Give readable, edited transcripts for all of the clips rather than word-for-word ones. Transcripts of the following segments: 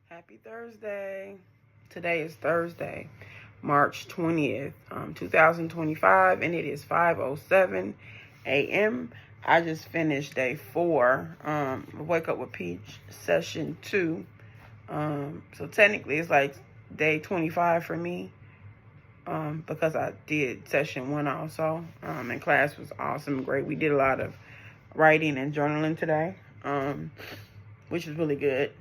Happy Thursday. Today is Thursday, March 20th, 2025, and it is 5:07 a.m. I just finished day 4, Wake Up with Peach, session 2. So technically it's like day 25 for me, because I did session 1 also, and class was awesome and great. We did a lot of writing and journaling today, which is really good.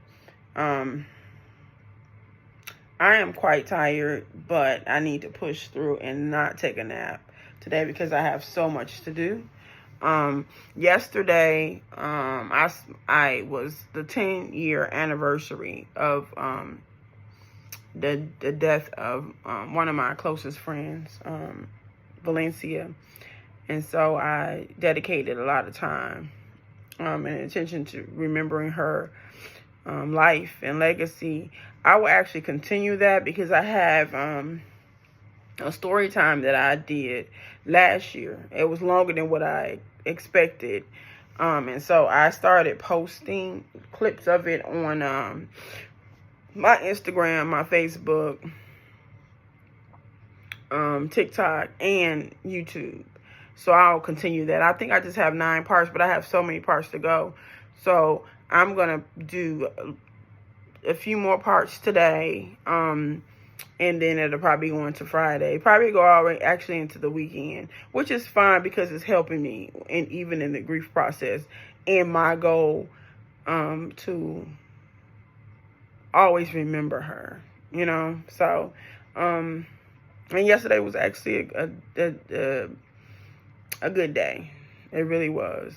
I am quite tired, but I need to push through and not take a nap today because I have so much to do. Yesterday, I was the 10-year anniversary of the death of one of my closest friends, Valencia, and so I dedicated a lot of time and attention to remembering her life and legacy. I will actually continue that because I have a story time that I did last year. It was longer than what I expected. And so I started posting clips of it on my Instagram, my Facebook, TikTok, and YouTube. So I'll continue that. I think I just have 9 parts, but I have so many parts to go. So I'm going to do a few more parts today, and then it'll probably go into Friday. Probably go already actually into the weekend, which is fine because it's helping me, and even in the grief process, and my goal to always remember her, you know. So, and yesterday was actually a good day. It really was.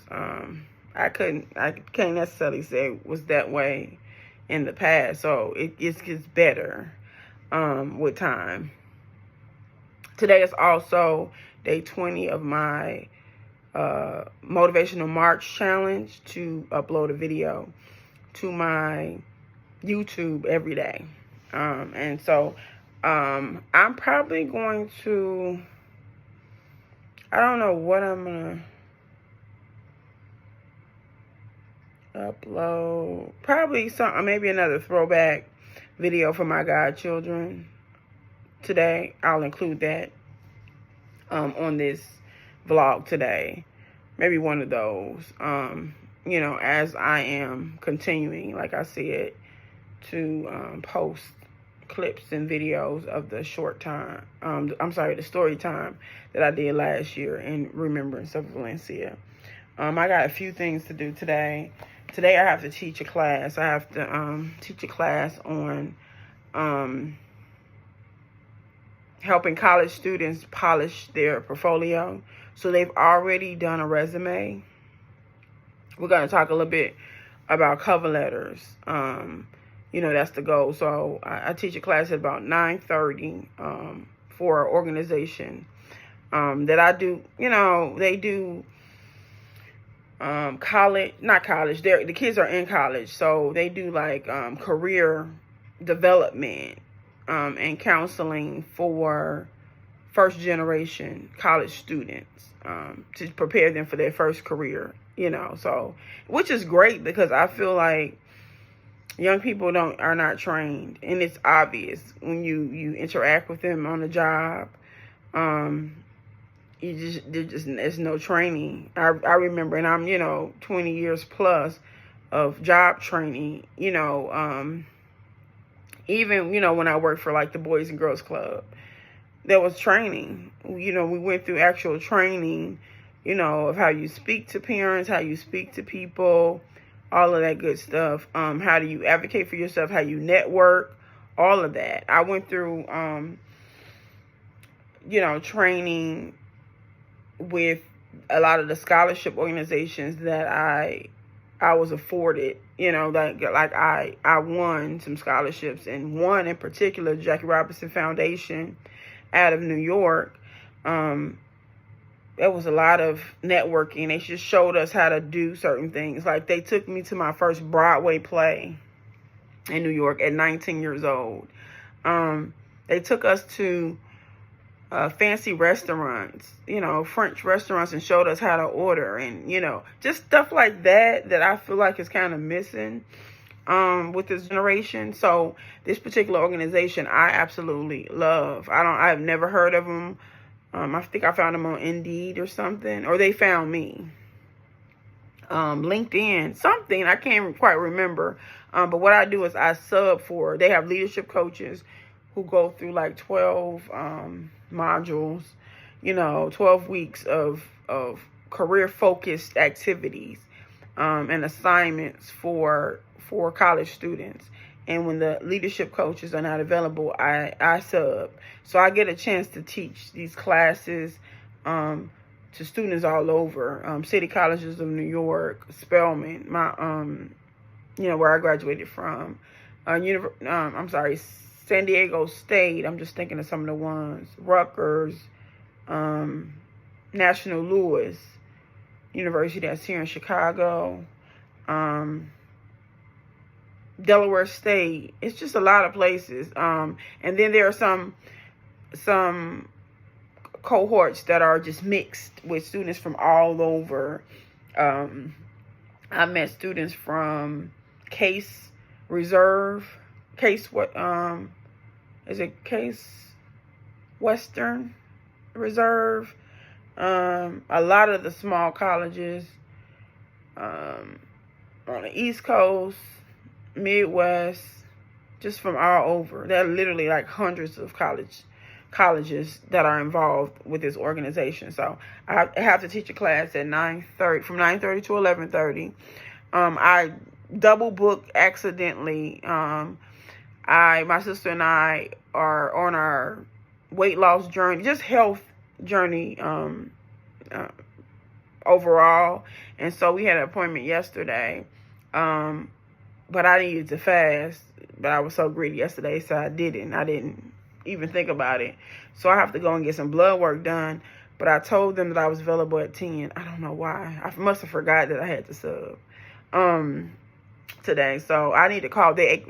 I can't necessarily say it was that way in the past, so it gets better with time. Today is also day 20 of my Motivational March challenge to upload a video to my YouTube every day. And so I'm probably going to, I don't know what I'm going to upload. Probably maybe another throwback video for my godchildren today. I'll include that on this vlog today. Maybe one of those, you know, as I am continuing, like I said, to post clips and videos of the the story time that I did last year in remembrance of Valencia. I got a few things to do today. Today I have to teach a class. I have to teach a class on helping college students polish their portfolio. So they've already done a resume. We're going to talk a little bit about cover letters. You know, that's the goal. So I teach a class at about 9:30 for an organization that I do. You know, they do the kids are in college, so they do like career development and counseling for first generation college students to prepare them for their first career, you know. So, which is great because I feel like young people are not trained, and it's obvious when you interact with them on the job. There's no training. I remember, and I'm, 20 years plus of job training, even, when I worked for like the Boys and Girls Club, there was training. We went through actual training, of how you speak to parents, how you speak to people, all of that good stuff. How do you advocate for yourself, how you network, all of that. I went through, training with a lot of the scholarship organizations that I was afforded, like I won some scholarships, and one in particular, Jackie Robinson Foundation out of New York. There was a lot of networking. They just showed us how to do certain things. Like they took me to my first Broadway play in New York at 19 years old. They took us to fancy restaurants, French restaurants, and showed us how to order, and, just stuff like that I feel like is kind of missing with this generation. So this particular organization I absolutely love. I've never heard of them. I think I found them on Indeed or something, or they found me. LinkedIn, something, I can't quite remember. But what I do is I sub for, they have leadership coaches who go through like 12 modules, 12 weeks of career focused activities and assignments for college students. And when the leadership coaches are not available, I sub. So I get a chance to teach these classes to students all over, city colleges of New York, Spelman, where I graduated from, San Diego State. I'm just thinking of some of the ones, Rutgers, National Louis University, that's here in Chicago, Delaware State. It's just a lot of places. And then there are some cohorts that are just mixed with students from all over. I met students from Case Reserve, Case Western Reserve, a lot of the small colleges on the East Coast, Midwest, just from all over. There are literally like hundreds of colleges that are involved with this organization. So I have to teach a class at 9:30, from 9:30 to 11:30. I double booked accidentally. My sister and I are on our weight loss journey, just health journey overall. And so we had an appointment yesterday. But I needed to fast, but I was so greedy yesterday, so I didn't even think about it. So I have to go and get some blood work done. But I told them that I was available at 10. I don't know why. I must have forgot that I had to sub today. So I need to call. They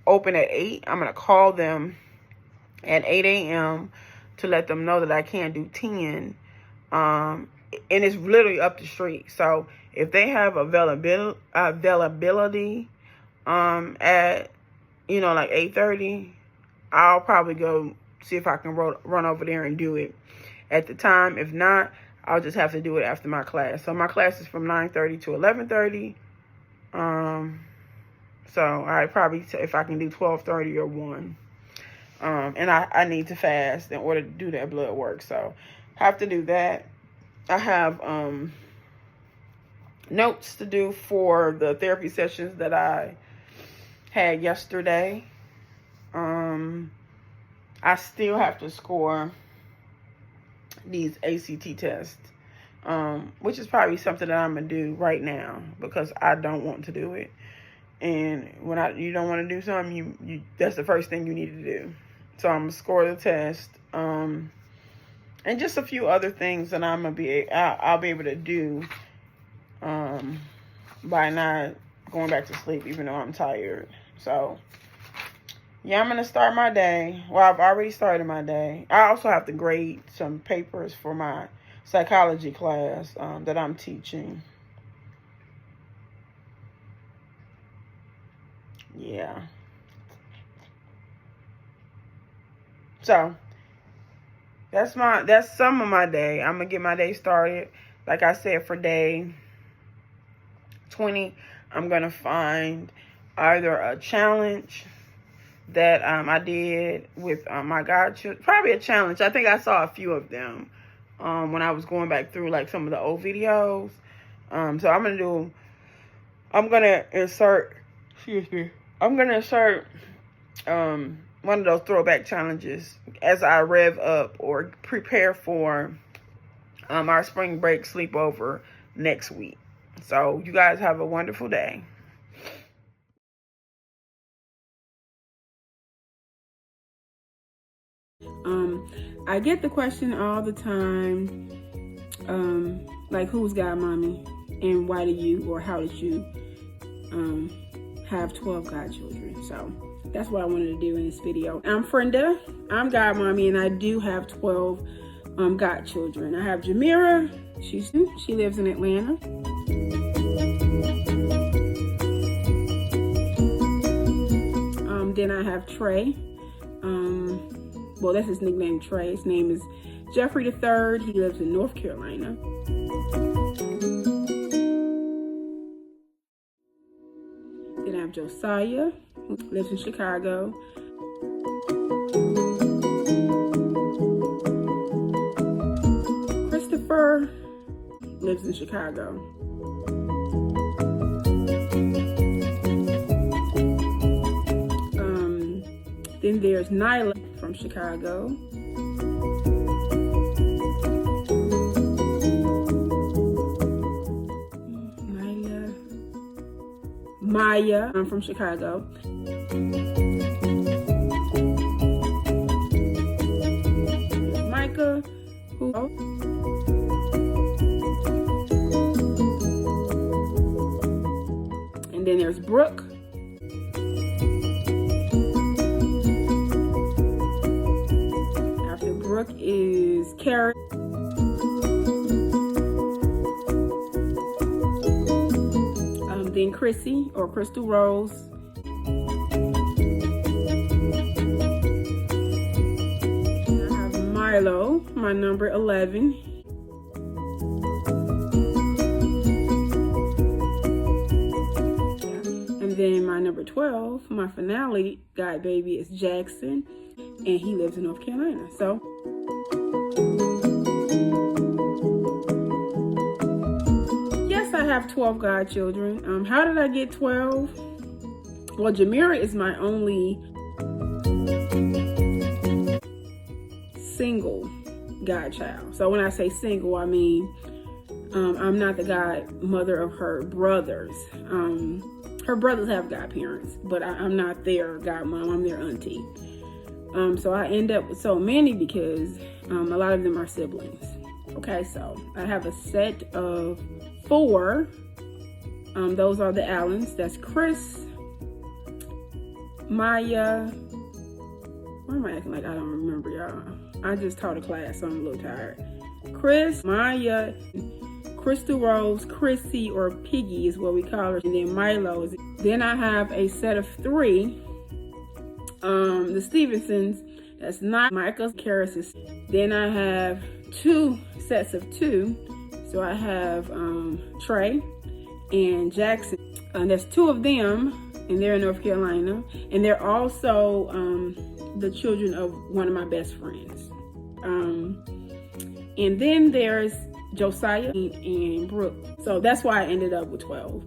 open at 8. I'm going to call them at 8 a.m. to let them know that I can't do 10. And it's literally up the street. So if they have availability at like 8:30, I'll probably go see if I can run over there and do it at the time. If not, I'll just have to do it after my class. So my class is from 9:30 to 11:30. So I probably, if I can do 12:30 or 1. And I need to fast in order to do that blood work. So have to do that. I have notes to do for the therapy sessions that I had yesterday. I still have to score these ACT tests, which is probably something that I'm going to do right now because I don't want to do it. And when you don't want to do something, that's the first thing you need to do. So I'm going to score the test. And just a few other things that I'll be able to do by not going back to sleep, even though I'm tired. So yeah, I'm going to start my day. Well, I've already started my day. I also have to grade some papers for my psychology class that I'm teaching. Yeah. So that's some of my day. I'm going to get my day started. Like I said, for day 20, I'm going to find either a challenge that I did with my godchildren. Probably a challenge. I think I saw a few of them when I was going back through like some of the old videos. So I'm going to insert one of those throwback challenges as I rev up or prepare for our spring break sleepover next week. So you guys have a wonderful day. I get the question all the time, like, who's Godmommy and why do you, or how did you have 12 godchildren? So that's what I wanted to do in this video. I'm Frenda, I'm Godmommy, and I do have 12 godchildren. I have Jymirah, she lives in Atlanta. Then I have Trey. Well, that's his nickname, Trey. His name is Geoffrey III. He lives in North Carolina. Then I have Josiah, who lives in Chicago. Kristopher lives in Chicago. Then there's Naila from Chicago. Micah, I'm from Chicago. Micah, and then there's Brooke. After Brooke is Karis. Then Chrissy or Krystal Rose. I have Mylo, my number 11. And then my number 12, my finale god baby, is Jackson, and he lives in North Carolina. So I have 12 godchildren. How did I get 12? Well, Jymirah is my only single godchild. So when I say single, I mean I'm not the godmother of her brothers. Her brothers have godparents, but I'm not their godmom. I'm their auntie. So I end up with so many because a lot of them are siblings. Okay, so I have a set of 4. Those are the Allens. That's Chris, Maya. Why am I acting like I don't remember, y'all? I just taught a class, so I'm a little tired. Chris, Maya, Krystal Rose, Chrissy, or Piggy is what we call her, and then Mylo. Then I have a set of 3. The Stevensons. That's not Micah, Karis. Then I have 2 sets of 2. So I have Trey and Jackson. There's 2 of them, and they're in North Carolina. And they're also the children of one of my best friends. And then there's Josiah and Brooke. So that's why I ended up with 12.